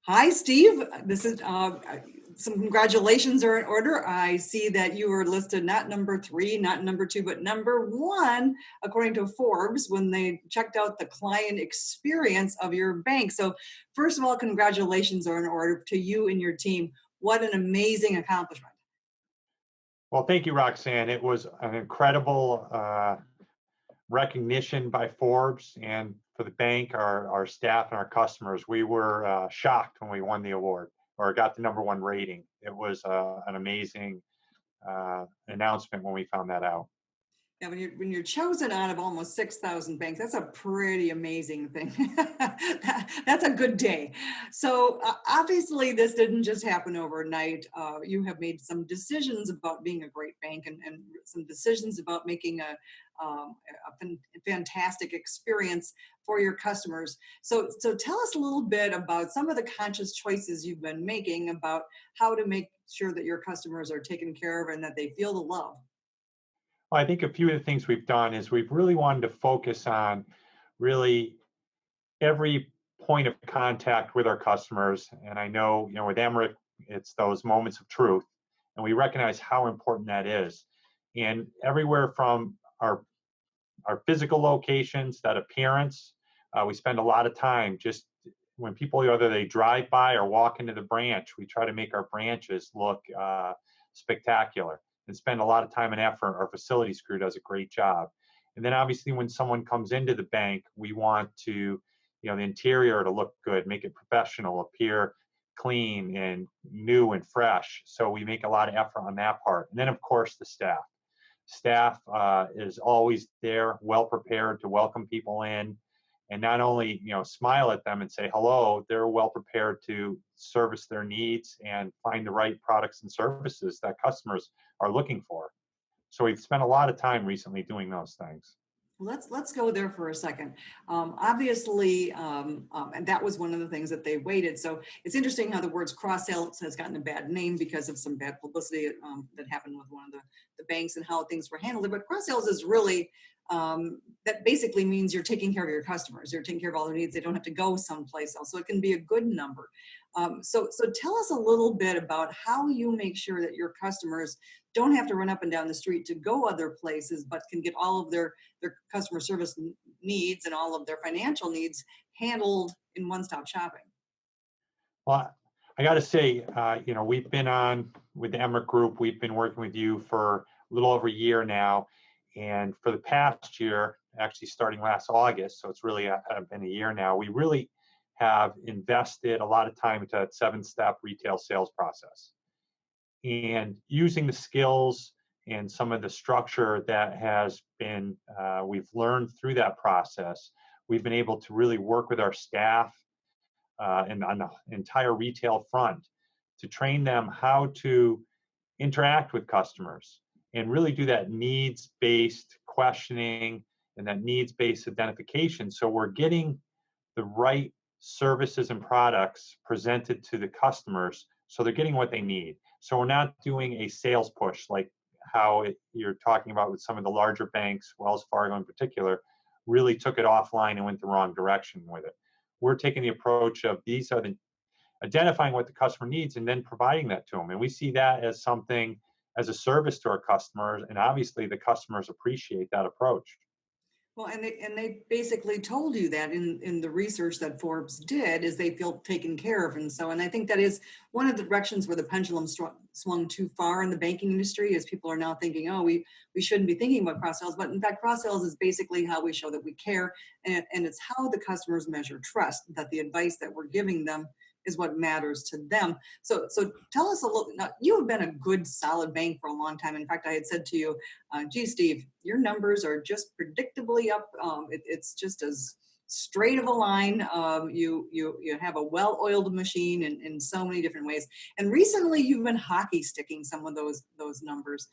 Hi, Steve. This is some congratulations are in order. I see that you were listed not number three, not number two, but number one, according to Forbes, when they checked out the client experience of your bank. So, first of all, congratulations are in order to you and your team. What an amazing accomplishment. Well, thank you, Roxanne. It was an incredible recognition by Forbes and for the bank, our staff, and our customers. We were shocked when we won the award or got the number one rating. It was an amazing announcement when we found that out. Yeah, when you're chosen out of almost 6,000 banks, that's a pretty amazing thing. That's a good day. So obviously, this didn't just happen overnight. You have made some decisions about being a great bank and some decisions about making a fantastic experience for your customers. So tell us a little bit about some of the conscious choices you've been making about how to make sure that your customers are taken care of and that they feel the love. Well, I think a few of the things we've done is we've really wanted to focus on really every point of contact with our customers. And I know, with Emmerich, it's those moments of truth, and we recognize how important that is. And everywhere from our physical locations, that appearance, we spend a lot of time just when people either they drive by or walk into the branch, we try to make our branches look spectacular and spend a lot of time and effort. Our facilities crew does a great job. And then obviously when someone comes into the bank, we want to, the interior to look good, make it professional, appear clean and new and fresh. So we make a lot of effort on that part. And then of course the staff. Staff is always there, well prepared to welcome people in, and not only smile at them and say hello. They're well prepared to service their needs and find the right products and services that customers are looking for. So we've spent a lot of time recently doing those things. Let's go there for a second. Obviously, and that was one of the things that they waited. So it's interesting how the words cross sales has gotten a bad name because of some bad publicity that happened with one of the banks and how things were handled. But cross sales is really that basically means you're taking care of your customers. You're taking care of all their needs. They don't have to go someplace else. So it can be a good number. So tell us a little bit about how you make sure that your customers don't have to run up and down the street to go other places, but can get all of their customer service needs and all of their financial needs handled in one-stop shopping. Well, I got to say, we've been on with the Emmerich Group. We've been working with you for a little over a year now. And for the past year, actually starting last August, so it's really been a year now, we really have invested a lot of time into that seven-step retail sales process. And using the skills and some of the structure that has been, we've learned through that process, we've been able to really work with our staff and on the entire retail front to train them how to interact with customers and really do that needs-based questioning and that needs-based identification. So we're getting the right services and products presented to the customers so they're getting what they need. So we're not doing a sales push like how you're talking about with some of the larger banks, Wells Fargo in particular, really took it offline and went the wrong direction with it. We're taking the approach of these are the identifying what the customer needs and then providing that to them. And we see that as something as a service to our customers. And obviously the customers appreciate that approach. Well, and they basically told you that in the research that Forbes did is they feel taken care of. And I think that is one of the directions where the pendulum swung too far in the banking industry is people are now thinking, oh, we shouldn't be thinking about cross sales. But in fact, cross sales is basically how we show that we care. And it's how the customers measure trust, that the advice that we're giving them is what matters to them. So tell us a little. Now, you have been a good, solid bank for a long time. In fact, I had said to you, "Gee, Steve, your numbers are just predictably up. It's just as straight of a line. You have a well-oiled machine in so many different ways. And recently, you've been hockey sticking some of those numbers.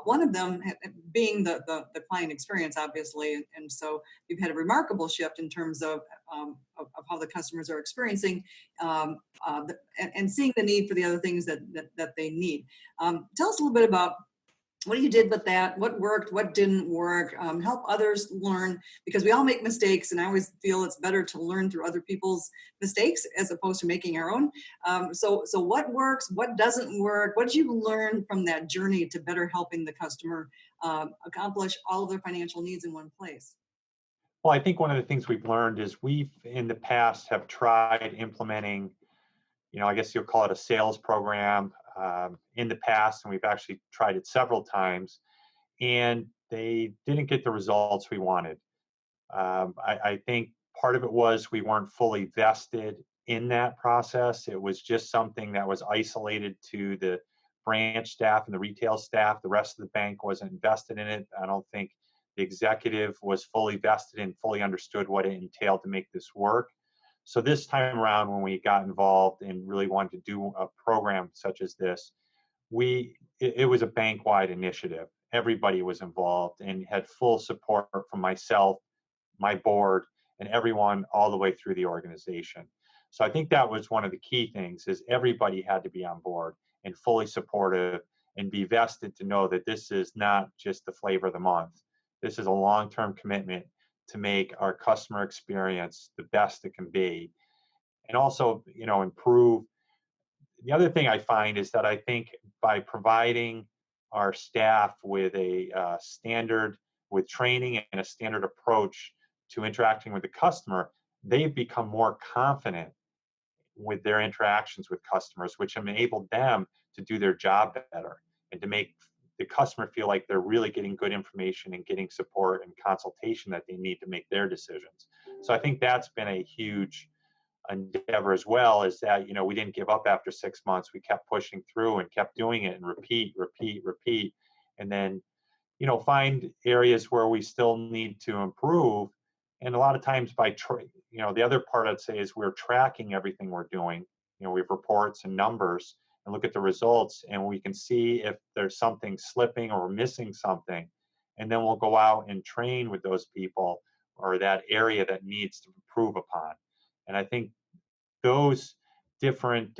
One of them being the client experience, obviously, and so you've had a remarkable shift in terms of how the customers are experiencing and seeing the need for the other things that they need. Tell us a little bit about what you did with that, what worked, what didn't work, help others learn, because we all make mistakes, and I always feel it's better to learn through other people's mistakes as opposed to making our own. So what works, what doesn't work, what did you learn from that journey to better helping the customer accomplish all of their financial needs in one place? Well, I think one of the things we've learned is we've in the past have tried implementing, I guess you'll call it a sales program in the past, and we've actually tried it several times, and they didn't get the results we wanted. I think part of it was we weren't fully vested in that process. It was just something that was isolated to the branch staff and the retail staff. The rest of the bank wasn't invested in it. I don't think the executive was fully vested and fully understood what it entailed to make this work. So this time around, when we got involved and really wanted to do a program such as this, it was a bank-wide initiative. Everybody was involved and had full support from myself, my board, and everyone all the way through the organization. So I think that was one of the key things, is everybody had to be on board and fully supportive and be vested to know that this is not just the flavor of the month. This is a long-term commitment to make our customer experience the best it can be, and also, improve. The other thing I find is that I think by providing our staff with a standard, with training and a standard approach to interacting with the customer, they've become more confident with their interactions with customers, which enabled them to do their job better and to make the customer feel like they're really getting good information and getting support and consultation that they need to make their decisions. So I think that's been a huge endeavor as well, is that we didn't give up after 6 months. We kept pushing through and kept doing it and repeat, and then find areas where we still need to improve. And a lot of times the other part I'd say is we're tracking everything we're doing. We have reports and numbers and look at the results, and we can see if there's something slipping or missing something, and then we'll go out and train with those people or that area that needs to improve upon. And I think those different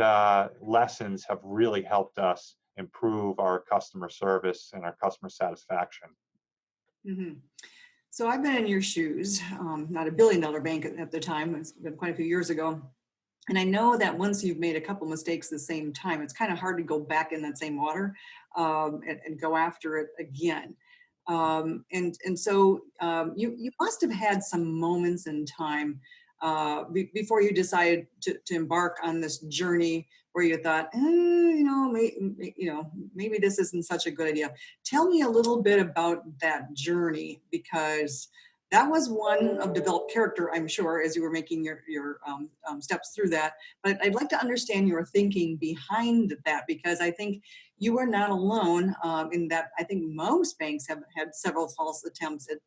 lessons have really helped us improve our customer service and our customer satisfaction. Hmm. So I've been in your shoes, not a billion-dollar bank at the time. It's been quite a few years ago. And I know that once you've made a couple mistakes at the same time, it's kind of hard to go back in that same water and go after it again. And so you must have had some moments in time before you decided to embark on this journey where you thought, maybe this isn't such a good idea. Tell me a little bit about that journey, because that was one of developed character, I'm sure, as you were making your steps through that. But I'd like to understand your thinking behind that, because I think you are not alone in that. I think most banks have had several false attempts at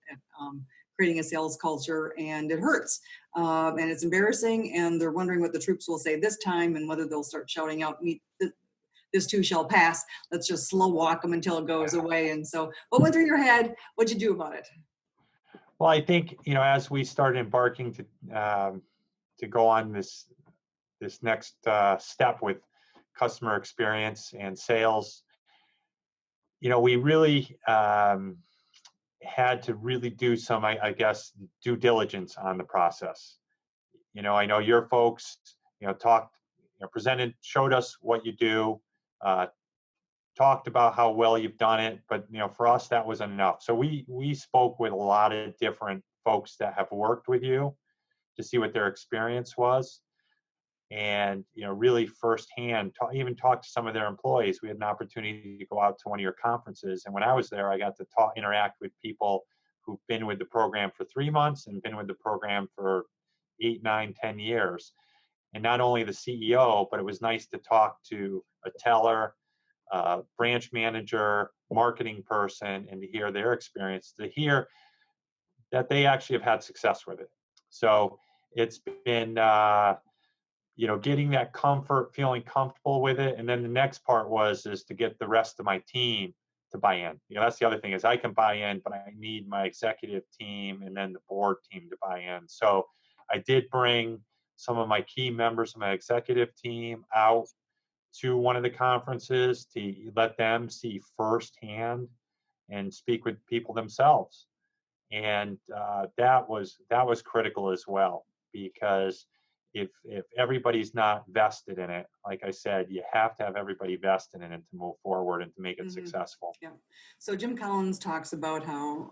creating a sales culture, and it hurts. And it's embarrassing, and they're wondering what the troops will say this time and whether they'll start shouting out, this too shall pass. Let's just slow walk them until it goes away. And so what went through your head? What'd you do about it? Well, I think as we started embarking to go on this next step with customer experience and sales, we really had to really do some, I guess, due diligence on the process. I know your folks, talked, presented, showed us what you do, talked about how well you've done it, but for us that wasn't enough. So we spoke with a lot of different folks that have worked with you to see what their experience was, and really firsthand even talk to some of their employees. We had an opportunity to go out to one of your conferences, and when I was there, I got to interact with people who've been with the program for 3 months and been with the program for 8, 9, 10 years. And not only the CEO, but it was nice to talk to a teller, branch manager, marketing person, and to hear their experience, to hear that they actually have had success with it. So it's been, getting that comfort, feeling comfortable with it. And then the next part is to get the rest of my team to buy in. That's the other thing, is I can buy in, but I need my executive team and then the board team to buy in. So I did bring some of my key members of my executive team out to one of the conferences to let them see firsthand and speak with people themselves. And that was critical as well, because if everybody's not vested in it, like I said, you have to have everybody vested in it to move forward and to make it Hmm. successful. Yeah. So Jim Collins talks about how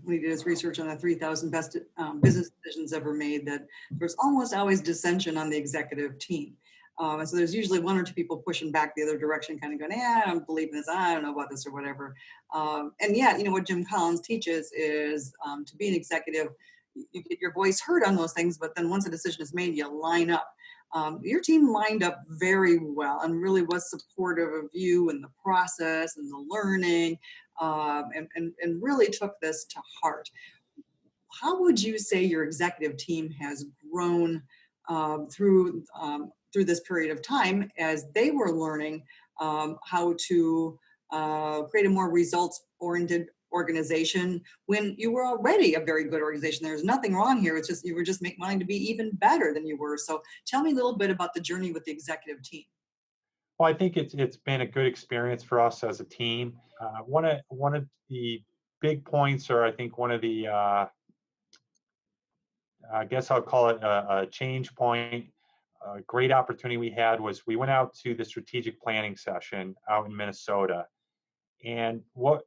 when he did his research on the 3,000 best business decisions ever made, that there's almost always dissension on the executive team. And so there's usually one or two people pushing back the other direction, kind of going, "Yeah, I don't believe in this. I don't know about this or whatever." And yet, what Jim Collins teaches is to be an executive, you get your voice heard on those things, but then once a decision is made, you line up. Your team lined up very well and really was supportive of you and the process and the learning, and really took this to heart. How would you say your executive team has grown through this period of time as they were learning how to create a more results-oriented organization when you were already a very good organization? There's nothing wrong here. It's just you were just wanting to be even better than you were. So tell me a little bit about the journey with the executive team. Well, I think it's been a good experience for us as a team. One of the big points, or I think one of the I guess I'll call it a change point, a great opportunity we had was we went out to the strategic planning session out in Minnesota. And what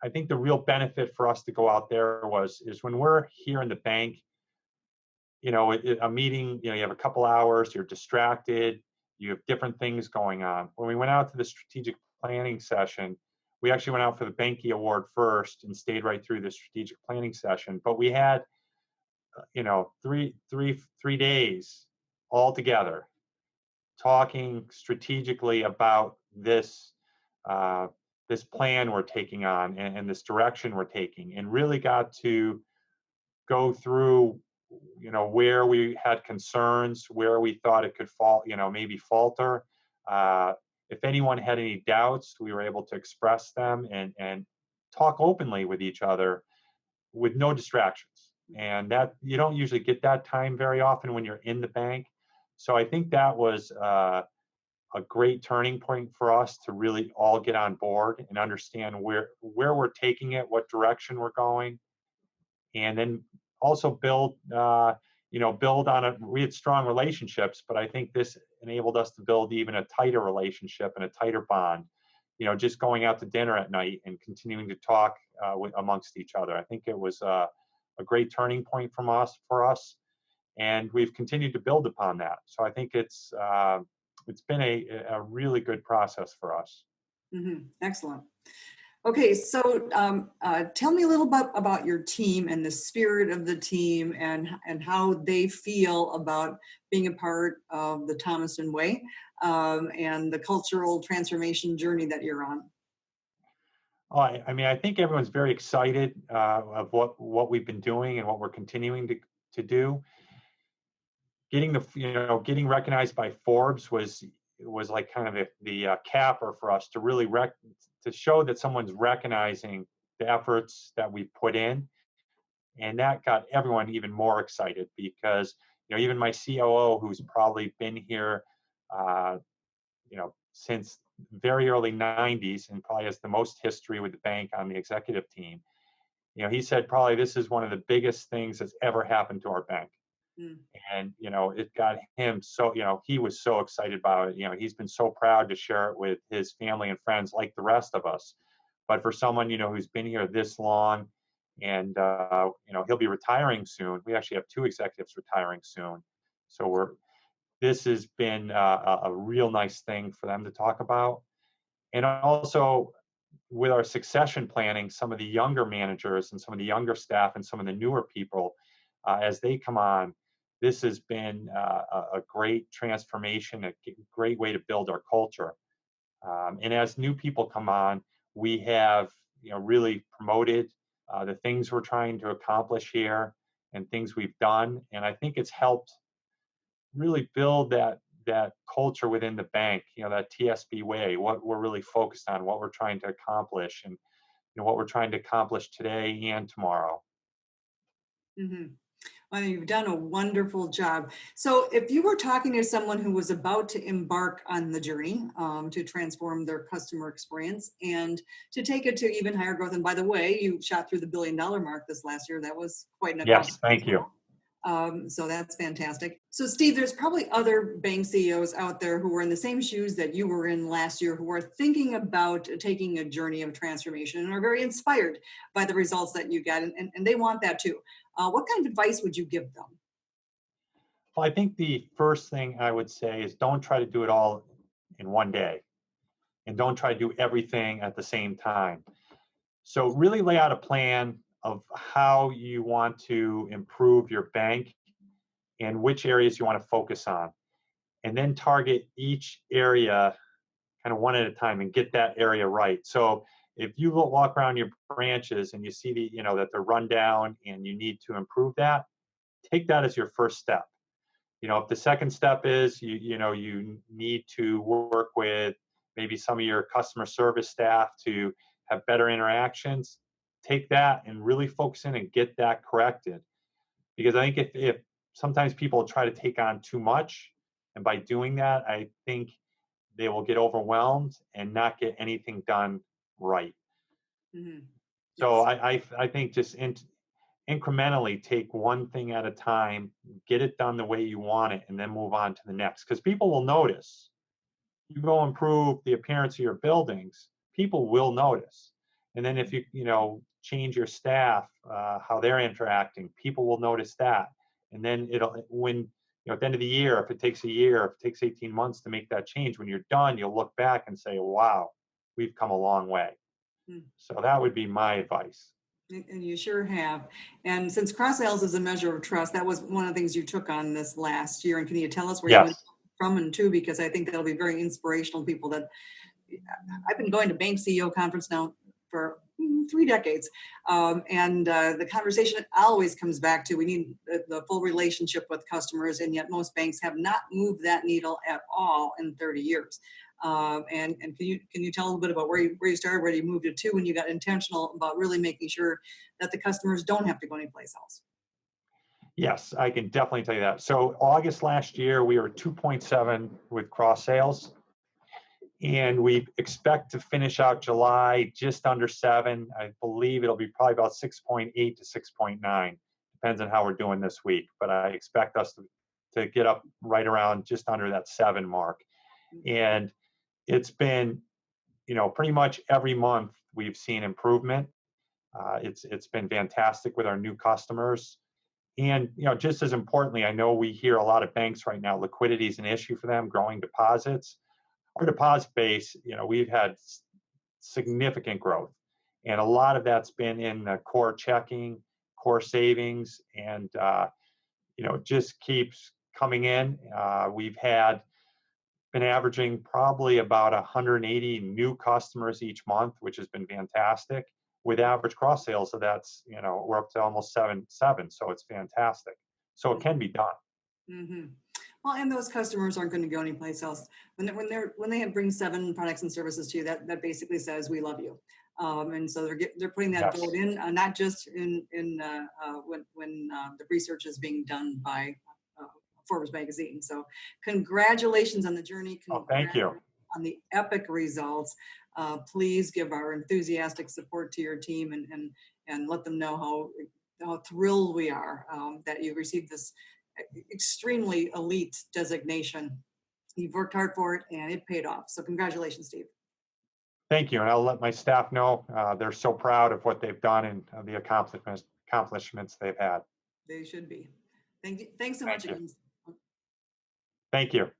I think the real benefit for us to go out there is when we're here in the bank, a meeting, you have a couple hours, you're distracted, you have different things going on. When we went out to the strategic planning session, we actually went out for the Banky Award first and stayed right through the strategic planning session. But we had, 3 days all together talking strategically about uh, this plan we're taking on, and this direction we're taking, and really got to go through, where we had concerns, where we thought it could fall, maybe falter. Uh, if anyone had any doubts, we were able to express them and talk openly with each other with no distractions. And that you don't usually get that time very often when you're in the bank. So I think that was a great turning point for us to really all get on board and understand where we're taking it, what direction we're going, and then also build on it. We had strong relationships, but I think this enabled us to build even a tighter relationship and a tighter bond. Just going out to dinner at night and continuing to talk amongst each other. I think it was a great turning point for us, and we've continued to build upon that. So I think it's been a really good process for us. Excellent. Okay, so tell me a little bit about your team and the spirit of the team, and how they feel about being a part of the Thomaston Way, and the cultural transformation journey that you're on. Oh, I mean, I think everyone's very excited of what we've been doing and what we're continuing to do. Getting recognized by Forbes was like kind of the capper for us to really to show that someone's recognizing the efforts that we put in, and that got everyone even more excited, because even my COO, who's probably been here uh, since very early 90s and probably has the most history with the bank on the executive team, he said probably this is one of the biggest things that's ever happened to our bank. Mm. And it got him so, he was so excited about it. He's been so proud to share it with his family and friends like the rest of us. But for someone who's been here this long, and he'll be retiring soon. We actually have 2 executives retiring soon, so this has been a real nice thing for them to talk about. And also, with our succession planning, some of the younger managers and some of the younger staff and some of the newer people, as they come on, this has been a great transformation, a great way to build our culture. And as new people come on, we have really promoted the things we're trying to accomplish here and things we've done. And I think it's helped really build that culture within the bank, that TSB way, what we're really focused on, what we're trying to accomplish, and what we're trying to accomplish today and tomorrow. Hmm. Well, you've done a wonderful job. So, if you were talking to someone who was about to embark on the journey to transform their customer experience and to take it to even higher growth, and by the way, you shot through the $1 billion mark this last year. That was quite an Yes, accomplishment as thank you. well. So that's fantastic. So, Steve, there's probably other bank CEOs out there who are in the same shoes that you were in last year, who are thinking about taking a journey of transformation and are very inspired by the results that you get, and they want that too. What kind of advice would you give them? Well, I think the first thing I would say is don't try to do it all in one day and don't try to do everything at the same time. So really lay out a plan of how you want to improve your bank and which areas you want to focus on. And then target each area kind of one at a time and get that area right. So if you walk around your branches and you see that they're run down and you need to improve that, take that as your first step. If the second step is you need to work with maybe some of your customer service staff to have better interactions, take that and really focus in and get that corrected. Because I think if sometimes people try to take on too much, and by doing that, I think they will get overwhelmed and not get anything done right. Hmm. So Yes. I think just incrementally take one thing at a time, get it done the way you want it, and then move on to the next. Because people will notice. You go improve the appearance of your buildings, people will notice. And then if you change your staff, how they're interacting, people will notice that. And then at the end of the year, if it takes a year, if it takes 18 months to make that change, when you're done, you'll look back and say, wow, we've come a long way. Mm. So that would be my advice. And you sure have. And since cross sales is a measure of trust, that was one of the things you took on this last year. And can you tell us where you went Yes. from and to? Because I think that'll be very inspirational to people that I've been going to bank CEO conference now for 3 decades. And the conversation always comes back to we need the full relationship with customers. And yet most banks have not moved that needle at all in 30 years. And can you tell a little bit about where you started, where you moved it to when you got intentional about really making sure that the customers don't have to go anyplace else? Yes, I can definitely tell you that. So August last year, we were 2.7 with cross sales, and we expect to finish out July just under 7. I believe it'll be probably about 6.8 to 6.9. Depends on how we're doing this week, but I expect us to get up right around just under that 7 mark. And it's been, pretty much every month we've seen improvement. It's been fantastic with our new customers. And just as importantly, I know we hear a lot of banks right now, liquidity is an issue for them, growing deposits. Our deposit base, we've had significant growth. And a lot of that's been in the core checking, core savings, and it just keeps coming in. We've been averaging probably about 180 new customers each month, which has been fantastic. With average cross sales, so that's we're up to almost 7, so it's fantastic. So it can be done. Mm-hmm. Well, and those customers aren't going to go anyplace else. When they bring 7 products and services to you, that basically says we love you. And so they're putting that Yes. vote in, not just when the research is being done by uh, Forbes magazine. So congratulations on the journey. Oh, thank Congrats you. on the epic results. Please give our enthusiastic support to your team and let them know how thrilled we are that you received this extremely elite designation. You've worked hard for it and it paid off. So congratulations, Steve. Thank you. And I'll let my staff know they're so proud of what they've done and the accomplishments they've had. They should be. Thanks so much Thank you. again. Thank you.